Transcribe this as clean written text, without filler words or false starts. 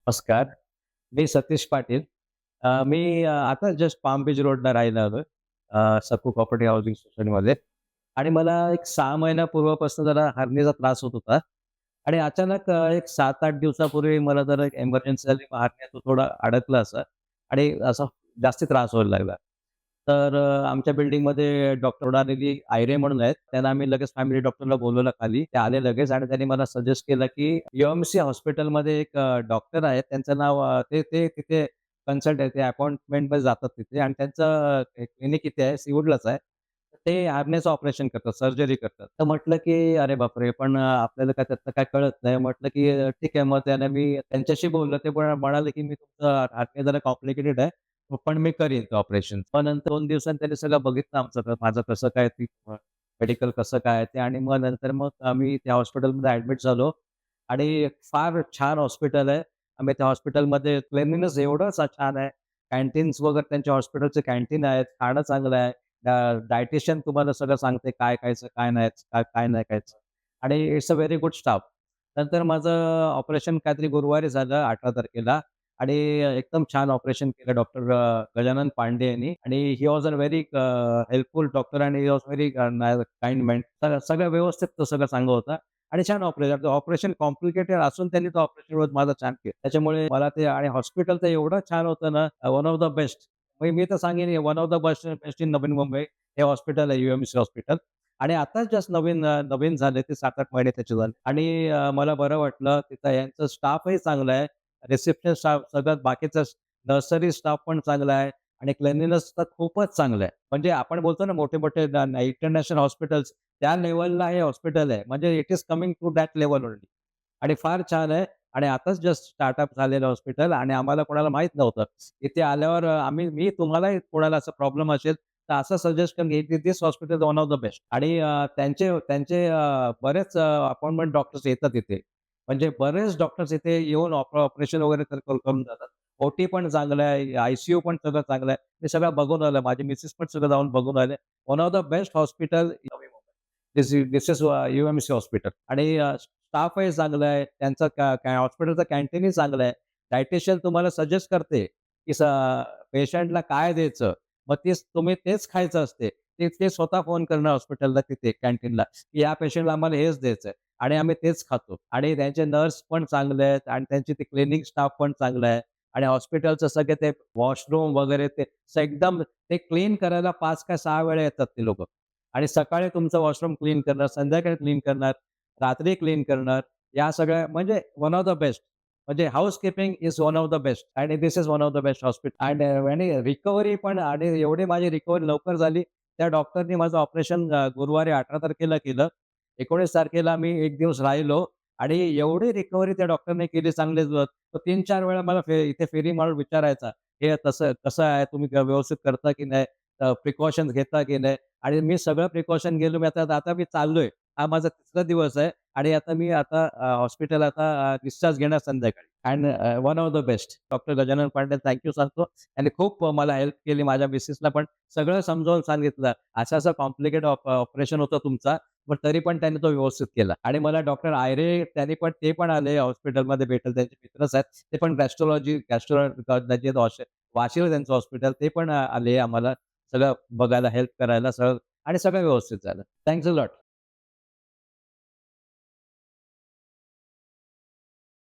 नमस्कार. मी सतीश पाटील. मी आता just palm beach रोडला राहायला आलोय. सकू प्रॉपर्टी हाउसिंग सोसायटीमध्ये आणि मला एक 6 महिन्यापूर्वापासून जरा हर्नीचा त्रास होत होता आणि अचानक एक 7-8 दिवसापूर्वी मला जरा एक एमर्जन्सी झाली. हर्निया थोडा अडकला असा आणि असा जास्ती त्रास व्हायला लागला. तर आमच्या बिल्डिंगमध्ये डॉक्टर उडालेली आयरे म्हणून आहेत. त्यांना आम्ही लगेच फॅमिली डॉक्टरला बोलवलं खाली. ते आले लगेच आणि त्यांनी मला सजेस्ट केलं, की UMC हॉस्पिटलमध्ये एक डॉक्टर आहेत. त्यांचं नाव ते ते तिथे कन्सल्ट आहे. ते अपॉइंटमेंटमध्ये जातात तिथे आणि त्यांचं क्लिनिक इथे आहे, सीवूडलाच आहे. ते हार्नियाचं ऑपरेशन करतात, सर्जरी करतात. तर म्हटलं, की "अरे बापरे! पण आपल्याला काय त्यातलं काय कळत नाही." म्हटलं, की ठीक आहे." मग त्याने मी त्यांच्याशी बोललो. ते पण म्हणाले, की "मी तुमचं हार्निया जरा कॉम्प्लिकेटेड आहे. पण मी करीन ते ऑपरेशन." मग नंतर 2 दिवसांनी त्यांनी सगळं बघितलं आमचं माझं कसं काय ती मेडिकल कसं काय ते आणि मग नंतर मग आम्ही त्या हॉस्पिटलमध्ये ॲडमिट झालो आणि फार छान हॉस्पिटल आहे. आम्ही त्या हॉस्पिटलमध्ये क्लेanलीनेस एवढं छान आहे. कॅन्टीन्स वगैरे त्यांच्या हॉस्पिटलचे कॅन्टीन आहेत. खाणं चांगलं आहे. डायटिशियन तुम्हाला सगळं सांगते काय खायचं, काय नाही, काय नाही खायचं आणि it's a very good staff. नंतर माझं ऑपरेशन काहीतरी गुरुवारी झालं 18 तारखेला आणि एकदम छान ऑपरेशन केलं डॉक्टर गजानन पांडे यांनी आणि he was a very helpful doctor आणि he was very kind man. सगळं व्यवस्थित तो सगळं चांगलं होतं आणि छान ऑपरेशन ऑपरेशन कॉम्प्लिकेटेड असून त्यांनी तो ऑपरेशन माझं छान केलं. त्याच्यामुळे मला ते आणि हॉस्पिटल तर एवढं छान होतं ना, वन ऑफ द बेस्ट. मी तर सांगेन one of the best best in Navi Mumbai हे हॉस्पिटल आहे UMC हॉस्पिटल. आणि आताच जस्ट नवीन झाले ते 7-8 महिने त्याचे झाले आणि मला बरं वाटलं. तिथं यांचं स्टाफही चांगलं आहे. रिसेप्शन स्टाफ सगळ्यात बाकीचा नर्सरी स्टाफ पण चांगला आहे आणि क्लेanलीनेस तर खूपच चांगलं आहे. म्हणजे आपण बोलतो ना मोठे-मोठे इंटरनॅशनल हॉस्पिटल्स त्या लेव्हलला हे हॉस्पिटल आहे. म्हणजे it is coming to that level only आणि फार छान आहे आणि आताच जस्ट स्टार्टअप झालेलं हॉस्पिटल आणि आम्हाला कोणाला माहीत नव्हतं. इथे आल्यावर मी तुम्हालाही कोणाला असा प्रॉब्लेम असेल तर असं सजेस्ट करेन की this hospital one of the best आणि त्यांचे त्यांचे बरेच अपॉइंटमेंट डॉक्टर्स येतात इथे. म्हणजे बरेच डॉक्टर्स इथे येऊन ऑपरेशन वगैरे करून जातात. ओटी पण चांगलं आहे, ICU पण सगळं चांगलं आहे. मी सगळं बघून आलं. माझी मिसेस पण सगळं जाऊन बघून आले. One of the best hospital Navi Mumbai. This is UMC hospital आणि स्टाफही चांगला आहे. त्यांचं हॉस्पिटलचं कॅन्टीनही चांगलं आहे. डायटिशियन तुम्हाला सजेस्ट करते, की पेशंटला काय द्यायचं? मग तेच तुम्ही तेच खायचं असते. ते स्वतः फोन करणार हॉस्पिटलला तिथे कॅन्टीनला, की या पेशंटला आम्हाला हेच द्यायचंय आणि आम्ही तेच खातो आणि त्यांचे नर्स पण चांगले आहेत आणि त्यांची ते क्लिनिक स्टाफ पण चांगला आहे आणि हॉस्पिटलचं सगळे ते वॉशरूम वगैरे ते एकदम ते क्लीन करायला 5 का 6 वेळा येतात ते लोकं आणि सकाळी तुमचं वॉशरूम क्लीन करणार, संध्याकाळी क्लीन करणार, रात्री क्लीन करणार. या सगळ्या म्हणजे वन ऑफ द बेस्ट. म्हणजे housekeeping is one of the best आणि this is one of the best hospital आणि रिकव्हरी पण आणि एवढी माझी रिकव्हरी लवकर झाली. त्या डॉक्टरनी माझं ऑपरेशन गुरुवारी 18 तारखेला केलं. 19 तारखेला मी 1 दिवस राहिलो आणि एवढी रिकव्हरी त्या डॉक्टरने केली चांगले तो 3-4 वेळा मला इथे फेरी मारून विचारायचा, "हे तसं कसं आहे? तुम्ही व्यवस्थित करता की नाही? प्रिकॉशन्स घेता की नाही?" आणि मी सगळं प्रिकॉशन गेलो. मी आता आता मी चाललोय. हा माझा 3रा दिवस आहे आणि आता हॉस्पिटल डिस्चार्ज घेणार संध्याकाळी and one of the best doctor Gajanan Pande सांगतो. त्यांनी खूप मला हेल्प केली. माझ्या मिसेसला पण सगळं समजावून सांगितलं. असं-असं कॉम्प्लिकेटेड ऑपरेशन होतं तुमचा, पण तरी पण त्यांनी तो व्यवस्थित केला आणि मला डॉक्टर आयरे ते पण आले हॉस्पिटलमध्ये भेटायला. त्यांचे मित्रच आहेत. ते पण गॅस्ट्रोलॉजी वाशीला त्यांचं हॉस्पिटल. ते पण आले आम्हाला सगळं बघायला, हेल्प करायला सगळं आणि सगळं व्यवस्थित झालं. Thanks a lot.